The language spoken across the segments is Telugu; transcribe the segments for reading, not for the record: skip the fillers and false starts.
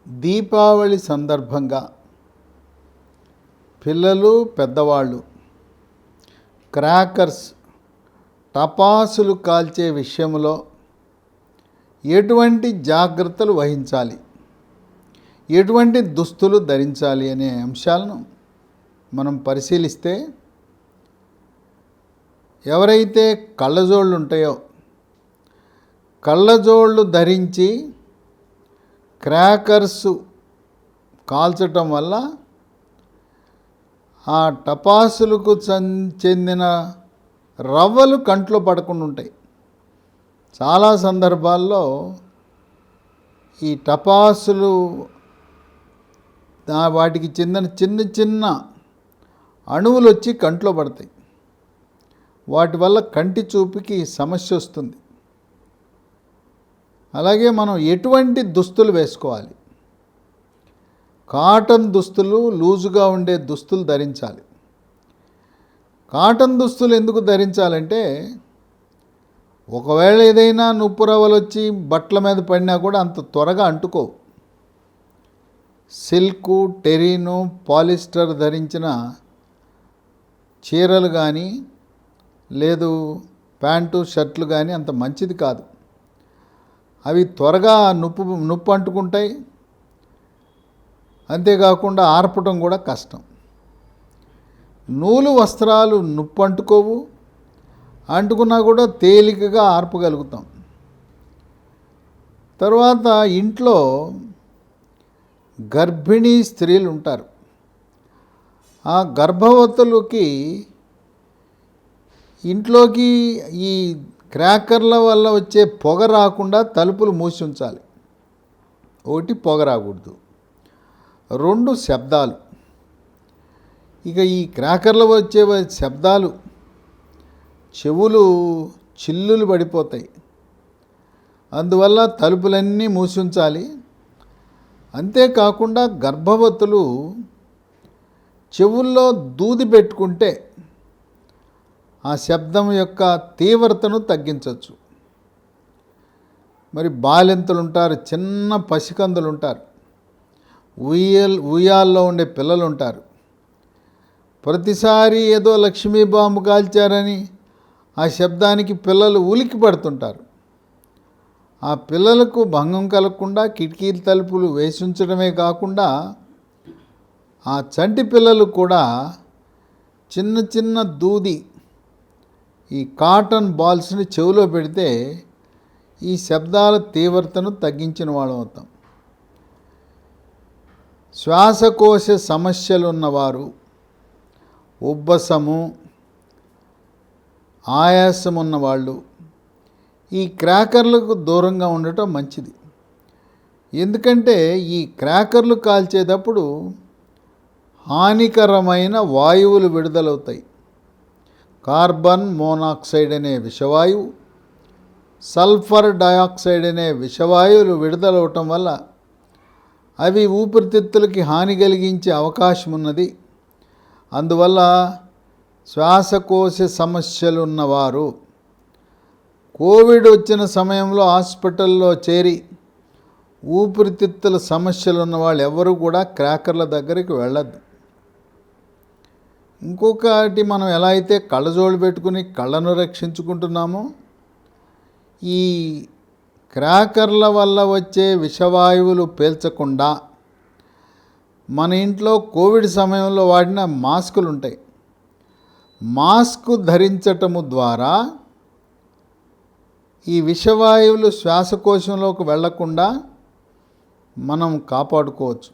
దీపావళి సందర్భంగా పిల్లలు పెద్దవాళ్ళు క్రాకర్స్ టపాసులు కాల్చే విషయంలో ఎటువంటి జాగ్రత్తలు వహించాలి, ఎటువంటి దుస్తులు ధరించాలి అనే అంశాలను మనం పరిశీలిస్తే, ఎవరైతే కళ్ళజోళ్ళు ఉంటాయో కళ్ళజోళ్ళు ధరించి క్రాకర్స్ కాల్చటం వల్ల ఆ టపాసులకు చెందిన రవ్వలు కంట్లో పడకుండా ఉంటాయి. చాలా సందర్భాల్లో ఈ టపాసులు వాటికి చెందిన చిన్న చిన్న అణువులు వచ్చి కంట్లో పడతాయి. వాటి వల్ల కంటి చూపుకి సమస్య వస్తుంది. అలాగే మనం ఎటువంటి దుస్తులు వేసుకోవాలి? కాటన్ దుస్తులు, లూజుగా ఉండే దుస్తులు ధరించాలి. కాటన్ దుస్తులు ఎందుకు ధరించాలంటే, ఒకవేళ ఏదైనా నుప్పు రవ్వలు వచ్చి బట్టల మీద పడినా కూడా అంత త్వరగా అంటుకోవు. సిల్కు, టెరీను, పాలిస్టర్ ధరించిన చీరలు కానీ లేదు ప్యాంటు షర్ట్లు కానీ అంత మంచిది కాదు. అవి త్వరగా నొప్పి అంటుకుంటాయి. అంతేకాకుండా ఆర్పటం కూడా కష్టం. నూలు వస్త్రాలు నొప్పి అంటుకోవు, అంటుకున్నా కూడా తేలికగా ఆర్పగలుగుతాం. తర్వాత ఇంట్లో గర్భిణీ స్త్రీలు ఉంటారు. ఆ గర్భవతులకి ఇంట్లోకి ఈ క్రాకర్ల వల్ల వచ్చే పొగ రాకుండా తలుపులు మూసి ఉంచాలి. ఒకటి, పొగ రాకూడదు. 2, శబ్దాలు. ఇక ఈ క్రాకర్ల వచ్చే శబ్దాలు చెవులు చిల్లులు పడిపోతాయి. అందువల్ల తలుపులన్నీ మూసి ఉంచాలి. అంతేకాకుండా గర్భవతులు చెవుల్లో దూది పెట్టుకుంటే ఆ శబ్దం యొక్క తీవ్రతను తగ్గించవచ్చు. మరి బాలింతలు ఉంటారు, చిన్న పసికందులు ఉంటారు, ఉయ్యాల్లో ఉండే పిల్లలు ఉంటారు. ప్రతిసారి ఏదో లక్ష్మీ బాంబు కాల్చారని ఆ శబ్దానికి పిల్లలు ఉలికి పడుతుంటారు. ఆ పిల్లలకు భంగం కలగకుండా కిటికీల తలుపులు వేసి ఉంచడమే కాకుండా, ఆ చంటి పిల్లలు కూడా చిన్న చిన్న దూది, ఈ కాటన్ బాల్స్ని చెవిలో పెడితే ఈ శబ్దాల తీవ్రతను తగ్గించిన వాళ్ళం అవుతాం. శ్వాసకోశ సమస్యలు ఉన్నవారు, ఉబ్బసము, ఆయాసం ఉన్నవాళ్ళు ఈ క్రాకర్లకు దూరంగా ఉండటం మంచిది. ఎందుకంటే ఈ క్రాకర్లు కాల్చేటప్పుడు హానికరమైన వాయువులు విడుదలవుతాయి. కార్బన్ మోనాక్సైడ్ అనే విషవాయువు, సల్ఫర్ డయాక్సైడ్ అనే విషవాయువులు విడుదలవటం వల్ల అవి ఊపిరితిత్తులకి హాని కలిగించే అవకాశం ఉన్నది. అందువల్ల శ్వాసకోశ సమస్యలు ఉన్నవారు కోవిడ్ వచ్చిన సమయంలో హాస్పిటల్లో చేరి ఊపిరితిత్తుల సమస్యలు ఉన్నవాళ్ళు ఎవరు కూడా క్రాకర్ల దగ్గరికి వెళ్ళద్దు. ఇంకొకటి, మనం ఎలా అయితే కళ్ళజోళ్ళు పెట్టుకుని కళ్ళను రక్షించుకుంటున్నామో, ఈ క్రాకర్ల వల్ల వచ్చే విషవాయువులు పీల్చకుండా మన ఇంట్లో కోవిడ్ సమయంలో వాడిన మాస్కులు ఉంటాయి. మాస్కు ధరించటము ద్వారా ఈ విషవాయువులు శ్వాసకోశంలోకి వెళ్లకుండా మనం కాపాడుకోవచ్చు.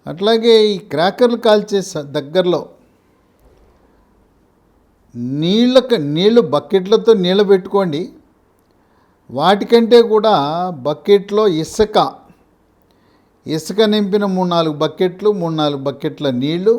అట్లాగే ఈ క్రాకర్లు కాల్చే దగ్గరలో నీళ్ళు బకెట్లతో నీళ్ళు పెట్టుకోండి. వాటికంటే కూడా బకెట్లో ఇసుక నింపిన 3-4 బకెట్లు, 3-4 బకెట్ల నీళ్ళు,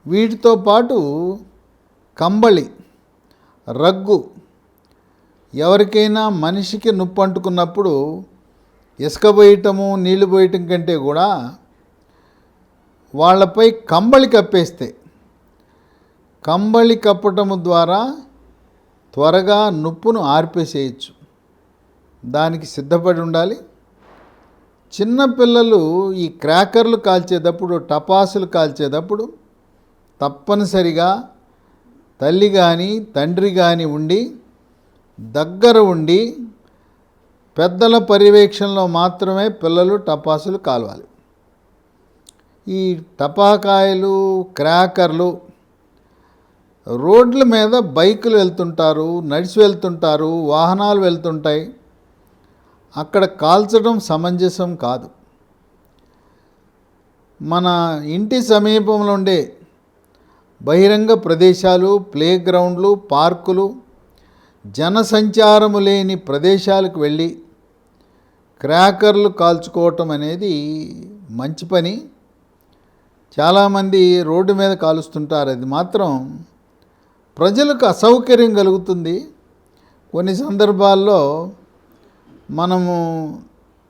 వీటితో పాటు కంబళి, రగ్గు. ఎవరికైనా మనిషికి నొప్పి అంటుకున్నప్పుడు ఇసుక పోయటము, నీళ్లు పోయటం కంటే కూడా వాళ్ళపై కంబళి కప్పేస్తే, కంబళి కప్పటము ద్వారా త్వరగా నొప్పును ఆర్పేసేయచ్చు. దానికి సిద్ధపడి ఉండాలి. చిన్నపిల్లలు ఈ క్రాకర్లు కాల్చేటప్పుడు, టపాసులు కాల్చేటప్పుడు తప్పనిసరిగా తల్లి కానీ తండ్రి కానీ ఉండి దగ్గర ఉండి పెద్దల పర్యవేక్షణలో మాత్రమే పిల్లలు టపాసులు కాల్వాలి. ఈ టపాకాయలు, క్రాకర్లు రోడ్ల మీద బైకులు వెళ్తుంటారు, నడిచి వెళ్తుంటారు, వాహనాలు వెళ్తుంటాయి. అక్కడ కాల్చడం సమంజసం కాదు. మన ఇంటి సమీపంలో ఉండే బహిరంగ ప్రదేశాలు, ప్లే గ్రౌండ్లు, పార్కులు, జనసంచారము లేని ప్రదేశాలకు వెళ్ళి క్రాకర్లు కాల్చుకోవటం అనేది మంచి పని. చాలామంది రోడ్డు మీద కాలుస్తుంటారు. అది మాత్రం ప్రజలకు అసౌకర్యం కలుగుతుంది. కొన్ని సందర్భాల్లో మనము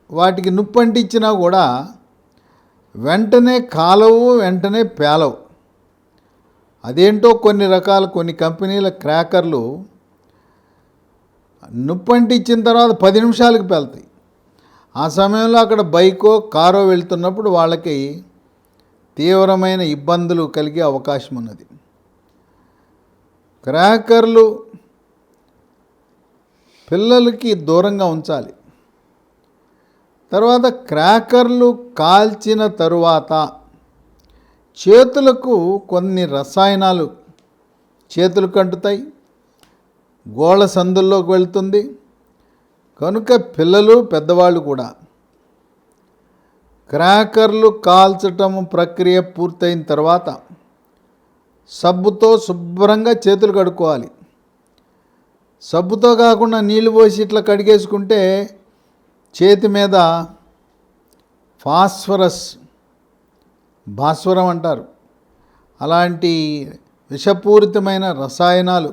వాటికి నిప్పంటించినా కూడా వెంటనే కాలవు, వెంటనే పేలవు. అదేంటో కొన్ని కంపెనీల క్రాకర్లు నిప్పంటించిన తర్వాత 10 నిమిషాలకు పేలుతాయి. ఆ సమయంలో అక్కడ బైకో కారో వెళ్తున్నప్పుడు వాళ్ళకి తీవ్రమైన ఇబ్బందులు కలిగే అవకాశం ఉన్నది. క్రాకర్లు పిల్లలకి దూరంగా ఉంచాలి. తర్వాత క్రాకర్లు కాల్చిన తరువాత చేతులకు కొన్ని రసాయనాలు చేతులకు అంటుతాయి, గోళ్ళ సందుల్లోకి వెళ్తుంది. కనుక పిల్లలు, పెద్దవాళ్ళు కూడా క్రాకర్లు కాల్చటం ప్రక్రియ పూర్తయిన తర్వాత సబ్బుతో శుభ్రంగా చేతులు కడుక్కోవాలి. సబ్బుతో కాకుండా నీళ్లు పోసి ఇట్లా కడిగేసుకుంటే చేతి మీద భాస్వరం అంటారు, అలాంటి విషపూరితమైన రసాయనాలు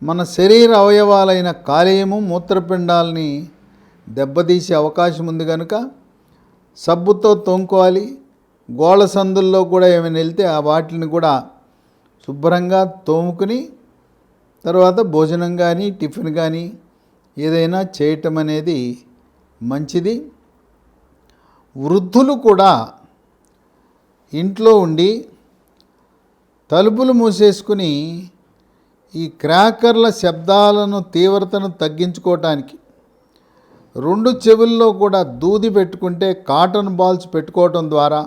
మన శరీర అవయవాలైన కాలేయము, మూత్రపిండాలని దెబ్బతీసే అవకాశం ఉంది. కనుక సబ్బుతో తోముకోవాలి. గోళ్ళ సందుల్లో కూడా ఏమైనా వెళ్తే ఆ వాటిని కూడా శుభ్రంగా తోముకుని తర్వాత భోజనం కానీ టిఫిన్ కానీ ఏదైనా చేయటం అనేది మంచిది. వృద్ధులు కూడా ఇంట్లో ఉండి తలుపులు మూసేసుకుని ఈ క్రాకర్ల శబ్దాలను తీవ్రతను తగ్గించుకోవటానికి 2 చెవుల్లో కూడా దూది పెట్టుకుంటే కాటన్ బాల్స్ పెట్టుకోవటం ద్వారా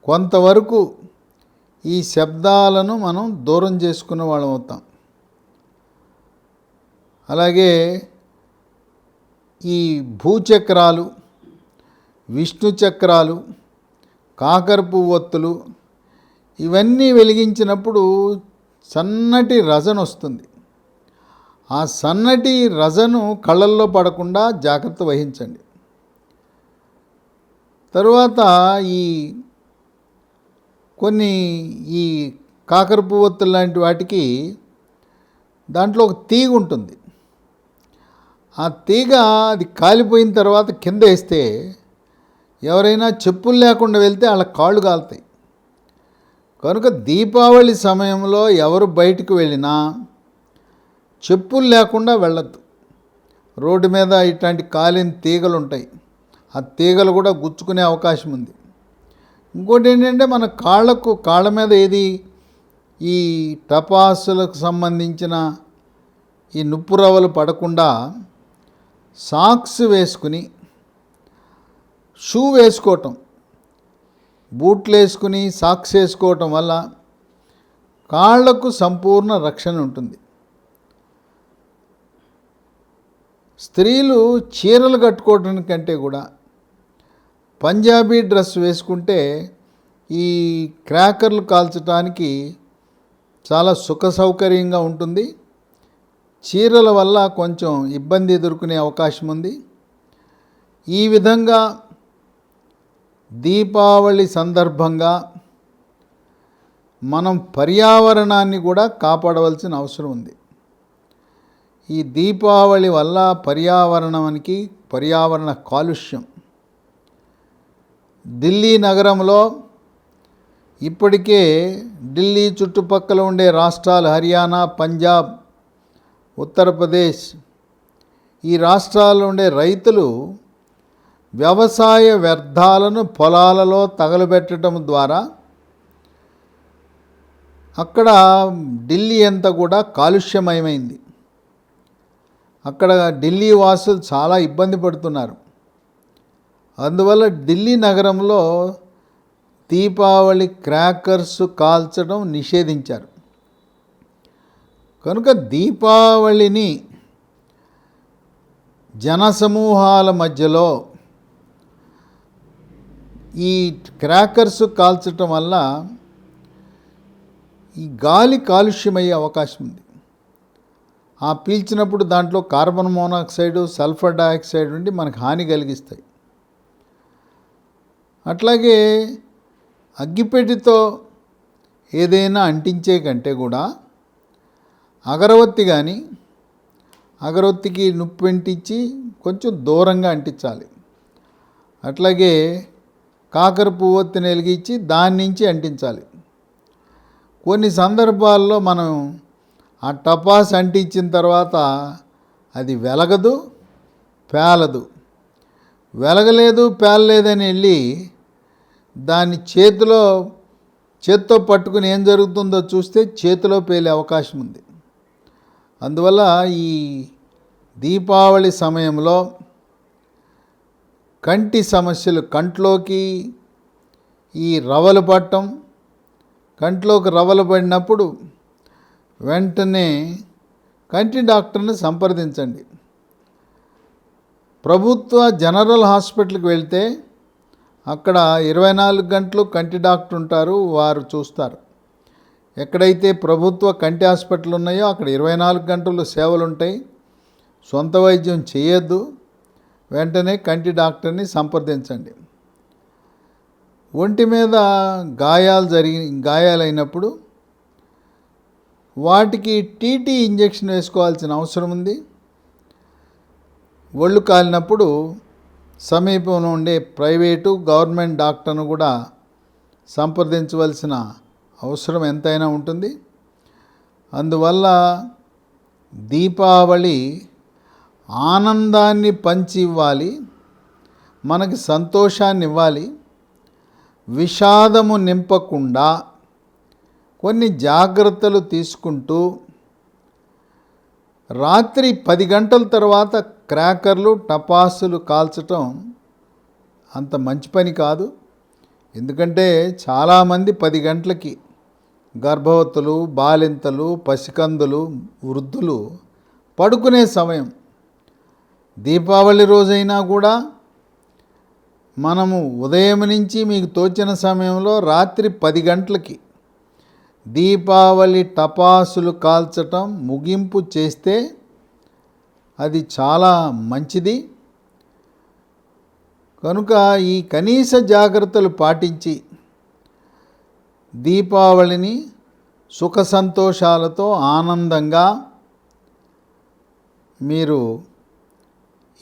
కొంతవరకు ఈ శబ్దాలను మనం దూరం చేసుకున్న వాళ్ళం అవుతాం. అలాగే ఈ భూచక్రాలు, విష్ణు చక్రాలు, కాకర పువ్వొత్తులు ఇవన్నీ వెలిగించినప్పుడు సన్నటి రజన వస్తుంది. ఆ సన్నటి రజను కళ్ళల్లో పడకుండా జాగ్రత్త వహించండి. తరువాత కొన్ని కాకర పువ్వొత్తులు లాంటి వాటికి దాంట్లో ఒక తీగ ఉంటుంది. ఆ తీగ అది కాలిపోయిన తర్వాత కింద వేస్తే ఎవరైనా చెప్పులు లేకుండా వెళ్తే వాళ్ళ కాళ్ళు కాలుతాయి. కనుక దీపావళి సమయంలో ఎవరు బయటకు వెళ్ళినా చెప్పులు లేకుండా వెళ్ళద్దు. రోడ్డు మీద ఇట్లాంటి కాలిన తీగలు ఉంటాయి, ఆ తీగలు కూడా గుచ్చుకునే అవకాశం ఉంది. ఇంకోటి ఏంటంటే మన కాళ్ళ మీద ఈ టపాసులకు సంబంధించిన ఈ నుప్పు రవ్వలు పడకుండా సాక్స్ వేసుకుని, షూ వేసుకోవటం, బూట్లు వేసుకుని సాక్స్ వేసుకోవటం వల్ల కాళ్లకు సంపూర్ణ రక్షణ ఉంటుంది. స్త్రీలు చీరలు కట్టుకోవడం కంటే కూడా పంజాబీ డ్రెస్ వేసుకుంటే ఈ క్రాకర్లు కాల్చడానికి చాలా సుఖ సౌకర్యంగా ఉంటుంది. చీరల వల్ల కొంచెం ఇబ్బంది ఎదుర్కొనే అవకాశం ఉంది. ఈ విధంగా దీపావళి సందర్భంగా మనం పర్యావరణాన్ని కూడా కాపాడవలసిన అవసరం ఉంది. ఈ దీపావళి వల్ల పర్యావరణ కాలుష్యం ఢిల్లీ నగరంలో ఇప్పటికే ఢిల్లీ చుట్టుపక్కల ఉండే రాష్ట్రాలు హర్యానా, పంజాబ్, ఉత్తరప్రదేశ్ ఈ రాష్ట్రాల్లో ఉండే రైతులు వ్యవసాయ వ్యర్థాలను పొలాలలో తగలబెట్టడం ద్వారా అక్కడ ఢిల్లీ అంతా కూడా కాలుష్యమయమైంది. అక్కడ ఢిల్లీ వాసులు చాలా ఇబ్బంది పడుతున్నారు. అందువల్ల ఢిల్లీ నగరంలో దీపావళి క్రాకర్స్ కాల్చడం నిషేధించారు. కనుక దీపావళిని జనసమూహాల మధ్యలో ఈ క్రాకర్స్ కాల్చటం వల్ల ఈ గాలి కాలుష్యమయ్యే అవకాశం ఉంది. ఆ పీల్చినప్పుడు దాంట్లో కార్బన్ మోనాక్సైడ్, సల్ఫర్ డయాక్సైడ్ ఉండి మనకు హాని కలిగిస్తాయి. అట్లాగే అగ్గిపెట్టితో ఏదైనా అంటించే కంటే కూడా అగరవత్తి కానీ, అగరవత్తికి నుప్పు అంటించి కొంచెం దూరంగా అంటించాలి. అట్లాగే కాకర పువ్వొత్తిని వెలిగించి దాని నుంచి అంటించాలి. కొన్ని సందర్భాల్లో మనం ఆ టపాస్ అంటించిన తర్వాత అది వెలగదు, పేలదు. వెలగలేదు, పేలలేదని వెళ్ళి దాన్ని చేత్తో పట్టుకుని ఏం జరుగుతుందో చూస్తే చేతిలో పేలే అవకాశం ఉంది. అందువల్ల ఈ దీపావళి సమయంలో కంటి సమస్యలు, కంట్లోకి ఈ రవ్వలు పట్టడం, కంట్లోకి రవ్వలు పడినప్పుడు వెంటనే కంటి డాక్టర్ని సంప్రదించండి. ప్రభుత్వ జనరల్ హాస్పిటల్కి వెళ్తే అక్కడ 24 గంటలు కంటి డాక్టర్ ఉంటారు, వారు చూస్తారు. ఎక్కడైతే ప్రభుత్వ కంటి హాస్పిటల్ ఉన్నాయో అక్కడ 24 గంటలు సేవలు ఉంటాయి. సొంత వైద్యం చేయొద్దు, వెంటనే కంటి డాక్టర్ని సంప్రదించండి. ఒంటి మీద గాయాలైనప్పుడు వాటికి టీటీ ఇంజెక్షన్ వేసుకోవాల్సిన అవసరం ఉంది. ఒళ్ళు కాలినప్పుడు సమీపంలో ఉండే ప్రైవేటు, గవర్నమెంట్ డాక్టర్ను కూడా సంప్రదించవలసిన అవసరం ఎంతైనా ఉంటుంది. అందువల్ల దీపావళి ఆనందాన్ని పంచి ఇవ్వాలి, మనకి సంతోషాన్ని ఇవ్వాలి. విషాదము నింపకుండా కొన్ని జాగ్రత్తలు తీసుకుంటూ రాత్రి 10 గంటల తర్వాత క్రాకర్లు, టపాసులు కాల్చటం అంత మంచి పని కాదు. ఎందుకంటే చాలామంది 10 గంటలకి గర్భవతులు, బాలింతలు, పసికందులు, వృద్ధులు పడుకునే సమయం. దీపావళి రోజైనా కూడా మనము ఉదయం నుంచి మీకు తోచిన సమయంలో రాత్రి 10 గంటలకి దీపావళి టపాసులు కాల్చటం ముగింపు చేస్తే అది చాలా మంచిది. కనుక ఈ కనీస జాగ్రత్తలు పాటించి దీపావళిని సుఖ సంతోషాలతో ఆనందంగా మీరు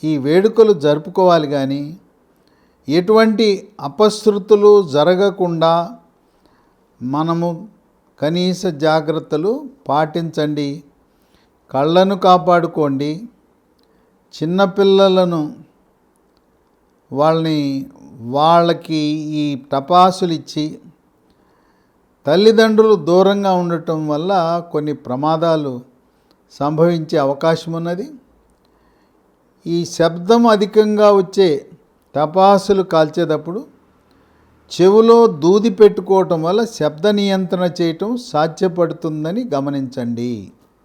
ఈ వేడుకలు జరుపుకోవాలి. కానీ ఎటువంటి అపశృతులు జరగకుండా మనము కనీస జాగ్రత్తలు పాటించండి. కళ్ళను కాపాడుకోండి. చిన్నపిల్లలను వాళ్ళకి ఈ టపాసులు ఇచ్చి తల్లిదండ్రులు దూరంగా ఉండటం వల్ల కొన్ని ప్రమాదాలు సంభవించే అవకాశం ఉన్నది. ఈ శబ్దం అధికంగా వచ్చే టపాసులు కాల్చేటప్పుడు చెవులో దూది పెట్టుకోవటం వల్ల శబ్ద నియంత్రణ చేయటం సాధ్యపడుతుందని గమనించండి.